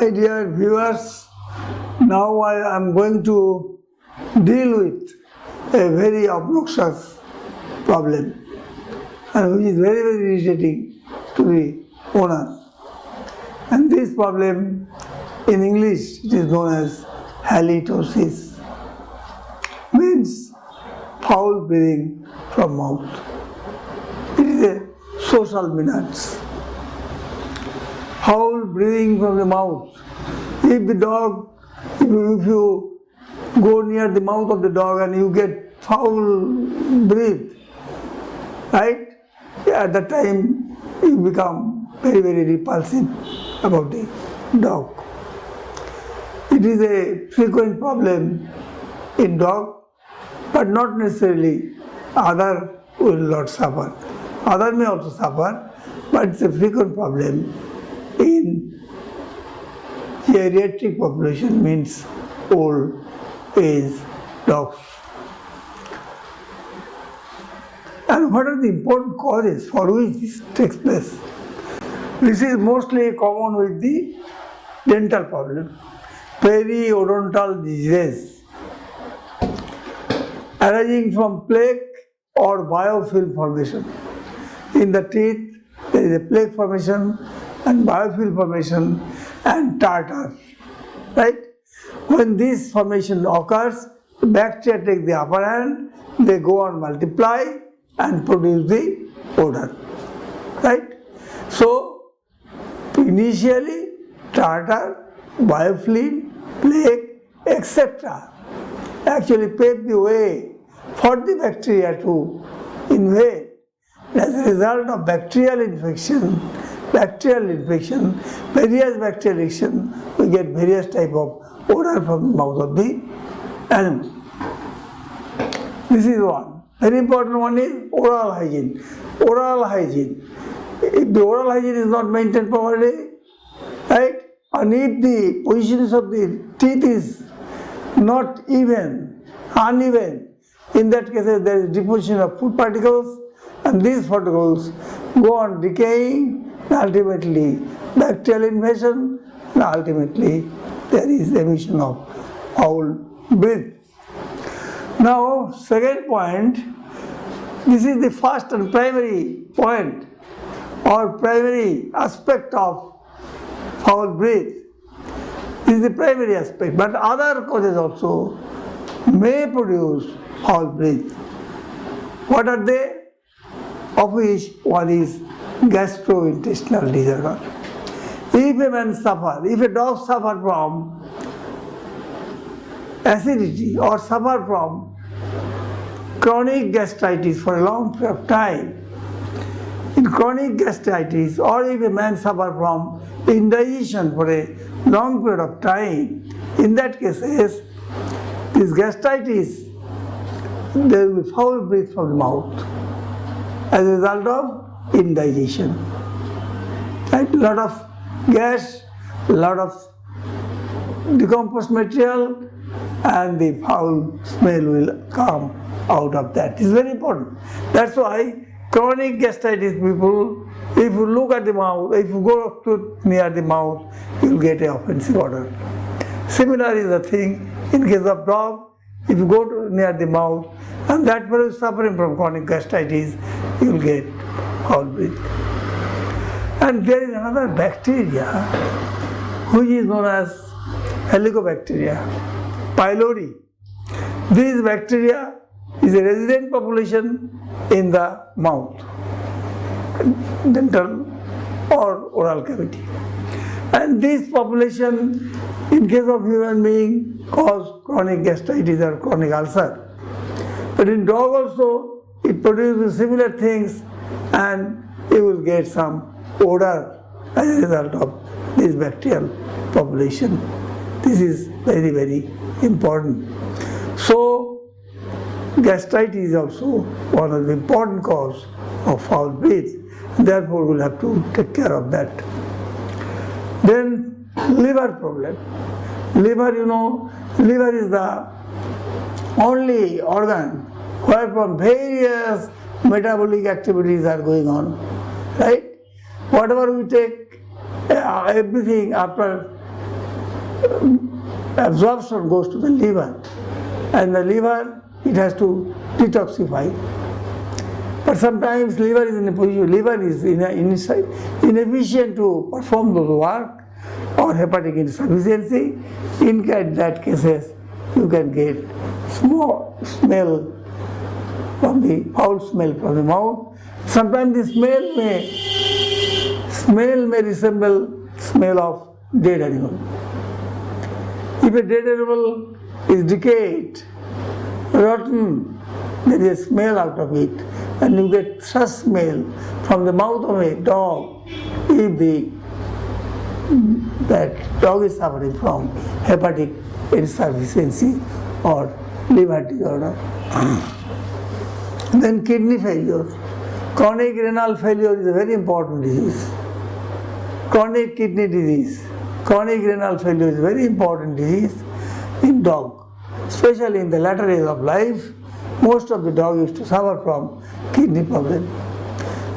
My dear viewers, now I am going to deal with a very obnoxious problem and which is very, very irritating to the owner. And this problem in English it is known as halitosis, means foul breathing from mouth. It is a social menace. Foul breathing from the mouth. If the dog, if you go near the mouth of the dog and you get foul breath, right? At that time you become very, very repulsive about the dog. It is a frequent problem in dog, but not necessarily other will not suffer. Other may also suffer, but it's a frequent problem in geriatric population, means old age dogs. And what are the important causes for which this takes place? This is mostly common with the dental problem, periodontal disease arising from plaque or biofilm formation. In the teeth, there is a plaque formation and biofilm formation and tartar, right? When this formation occurs, bacteria take the upper hand, they go on multiply and produce the odour, right? So, initially tartar, biofilm, plaque, etc. actually pave the way for the bacteria to invade. As a result of bacterial infection, various bacterial infection, we get various type of odour from the mouth of the animal. This is one. Very important one is oral hygiene. Oral hygiene. If the oral hygiene is not maintained properly, right, and if the positions of the teeth is not uneven, in that case there is deposition of food particles, and these particles go on decaying, ultimately bacterial invasion, and ultimately there is emission of foul breath. Now, second point, this is the first and primary point or primary aspect of foul breath. This is the primary aspect, but other causes also may produce foul breath. What are they? Of which one is gastrointestinal disorder. If a dog suffer from acidity or suffer from chronic gastritis for a long period of time, in chronic gastritis, or if a man suffer from indigestion for a long period of time, in that case, this gastritis, there will be foul breath from the mouth as a result of indigestion. Right? A lot of gas, a lot of decomposed material, and the foul smell will come out of that. It's very important. That's why chronic gastritis people, if you look at the mouth, if you go up to near the mouth, you'll get an offensive odor. Similar is the thing in case of dog. If you go to near the mouth, and that person is suffering from chronic gastritis, you will get foul breath. And there is another bacteria which is known as Helicobacteria pylori. This bacteria is a resident population in the mouth, dental or oral cavity. And this population, in case of human being, cause chronic gastritis or chronic ulcer. But in dog also, it produces similar things, and you will get some odour as a result of this bacterial population. This is very, very important. So, gastritis is also one of the important cause of foul breath. Therefore, we will have to take care of that. Then, liver problem. Liver, liver is the only organ where from various metabolic activities are going on, right? Whatever we take, everything after absorption goes to the liver, and the liver, it has to detoxify. But sometimes liver is inefficient to perform those work, or hepatic insufficiency. In that cases, you can get foul smell from the mouth. Sometimes the smell may resemble smell of dead animal. If a dead animal is decayed, rotten, there is a smell out of it, and you get such smell from the mouth of a dog if that dog is suffering from hepatic insufficiency or liver disorder. Then kidney failure. Chronic renal failure is a very important disease. Chronic kidney disease. Chronic renal failure is a very important disease in dog. Especially in the latter age of life, most of the dog used to suffer from kidney problem.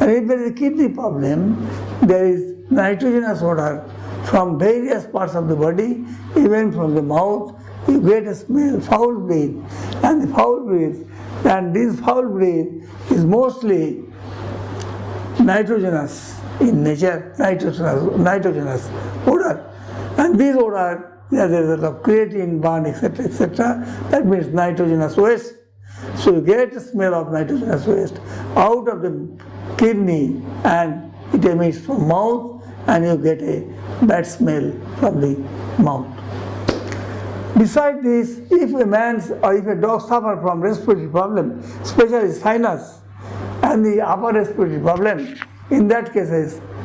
And if there is a kidney problem, there is nitrogenous odour from various parts of the body, even from the mouth. You get a smell, foul breath, and this foul breath is mostly nitrogenous in nature, nitrogenous odour. And this odour, there is a lot of creatine, burn, etc., etc. That means nitrogenous waste. So you get a smell of nitrogenous waste out of the kidney, and it emits from mouth, and you get a bad smell from the mouth. Besides this, if a man's or if a dog suffer from respiratory problem, especially sinus and the upper respiratory problem, in that case,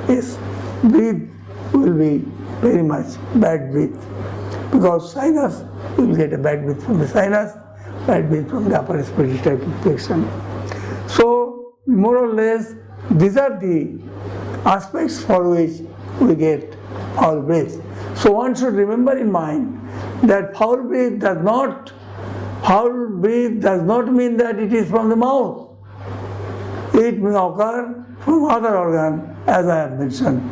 his breath will be very much bad breath, because sinus will get a bad breath from the sinus, bad breath from the upper respiratory tract infection. So more or less, these are the aspects for which we get foul breath. So one should remember in mind that foul breath does not mean that it is from the mouth. It may occur from other organ, as I have mentioned.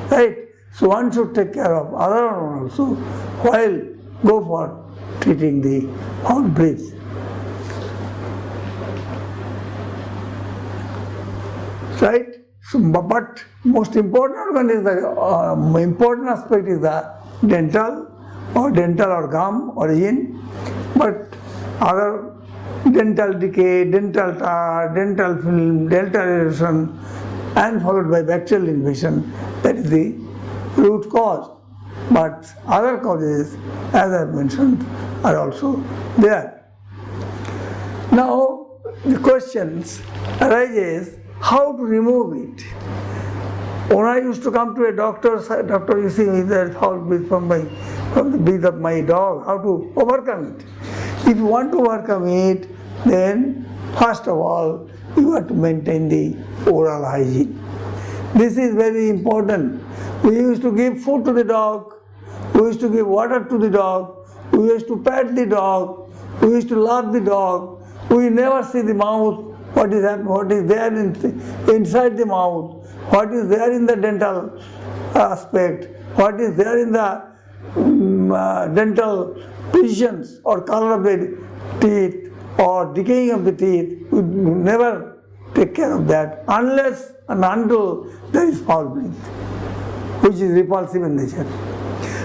Right? So one should take care of other organ also while go for treating the foul breath. Right? So, but most important organ is the important aspect is the dental or gum origin, but other dental decay, dental tartar, dental film, dental erosion, and followed by bacterial invasion, that is the root cause. But other causes, as I have mentioned, are also there. Now the questions arises how to remove it. When I used to come to a doctor, you see me there foul breath from the breath of my dog, how to overcome it. If you want to overcome it, then first of all, you have to maintain the oral hygiene. This is very important. We used to give food to the dog, we used to give water to the dog, we used to pet the dog, we used to love the dog. We never see the mouth, what is there inside the mouth, what is there in the dental aspect, what is there in the dental positions or color of the teeth or decaying of the teeth. We never take care of that unless and until there is foul breath, which is repulsive in nature.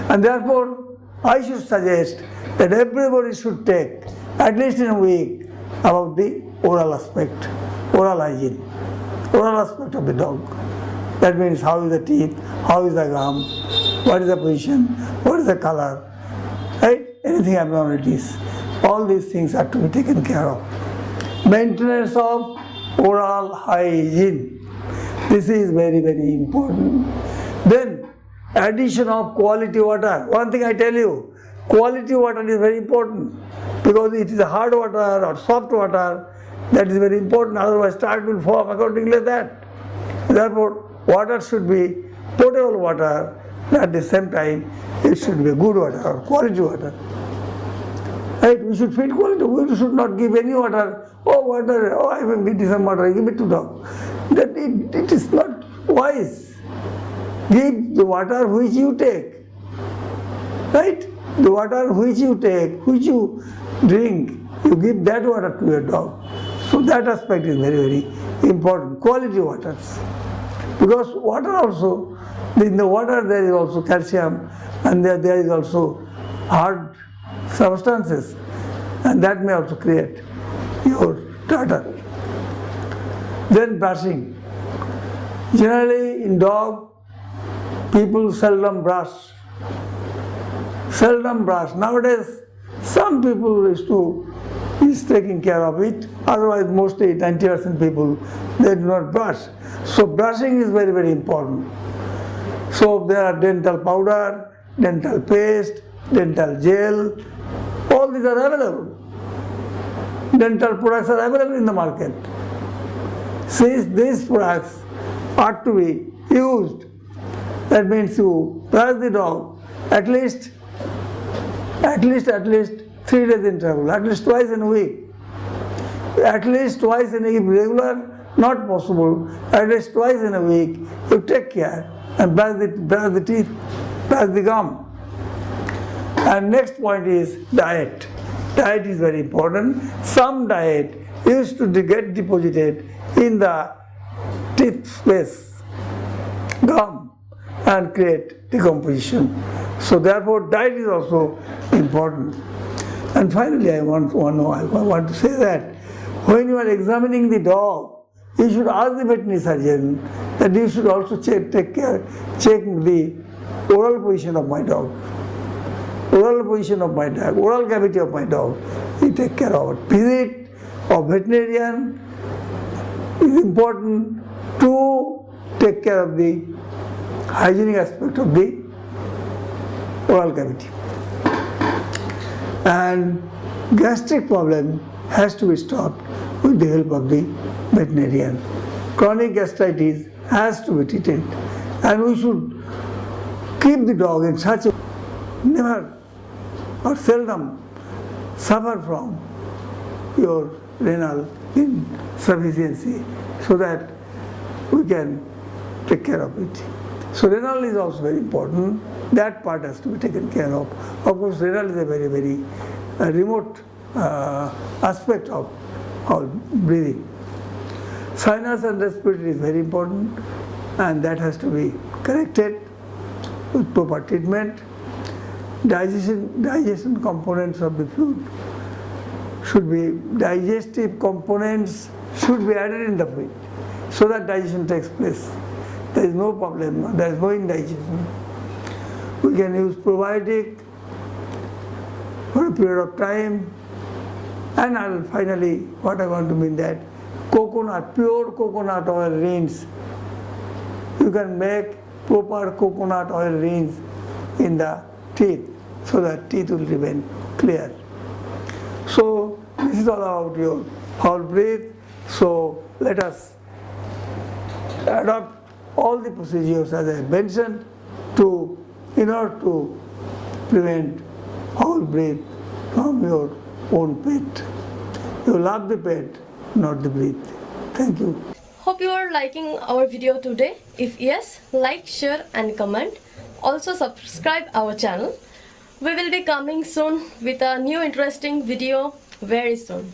And therefore, I should suggest that everybody should take at least in a week about the oral aspect, oral hygiene, oral aspect of the dog. That means how is the teeth, how is the gum, what is the position, what is the color, right? Anything abnormalities. All these things are to be taken care of. Maintenance of oral hygiene. This is very, very important. Then addition of quality water. One thing I tell you, quality water is very important, because it is hard water or soft water, that is very important, otherwise start will form accordingly like that. Therefore, water should be potable water, at the same time it should be good water or quality water. Right? We should feed quality, we should not give any water. I will give you some water, give it to dog. That it is not wise. Give the water which you take. right? The water which you take, which you drink, you give that water to your dog. So that aspect is very, very important. Quality waters. Because water also, in the water there is also calcium, and there is also hard substances, and that may also create your tartar. Then brushing. Generally in dog, people seldom brush. Nowadays, some people is taking care of it. Otherwise, mostly 90% people, they do not brush. So brushing is very, very important. So there are dental powder, dental paste, dental gel, all these are available. Dental products are available in the market. Since these products are to be used, that means you brush the dog at least 3 days interval, at least twice in a week. At least twice in a week, regular, not possible. At least twice in a week, you take care and brush the teeth, brush the gum. And next point is diet. Diet is very important. Some diet used to get deposited in the teeth space, gum, and create decomposition. So therefore, diet is also important. And finally, I want to say that when you are examining the dog, you should ask the veterinary surgeon that you should also check the oral position of my dog. Oral cavity of my dog. You take care of it. Visit of veterinarian is important to take care of the hygienic aspect of the oral cavity. And gastric problem has to be stopped with the help of the veterinarian. Chronic gastritis has to be treated, and we should keep the dog in such a never or seldom suffer from your renal insufficiency, so that we can take care of it. So renal is also very important. That part has to be taken care of. Of course, renal is a very, very remote aspect of our breathing. Sinus and respiratory is very important, and that has to be corrected with proper treatment. Digestion components of the food should be, digestive components should be added in the food so that digestion takes place. There is no problem, there is no indigestion. We can use probiotic for a period of time. And finally, what I want to mean that pure coconut oil rinse. You can make proper coconut oil rinse in the teeth so that teeth will remain clear. So this is all about your foul breath. So let us adopt all the procedures as I mentioned in order to prevent foul breath from your own pet. You love the pet, not the breath. Thank you. Hope you are liking our video today. If yes, like, share and comment. Also subscribe our channel. We will be coming soon with a new interesting video very soon.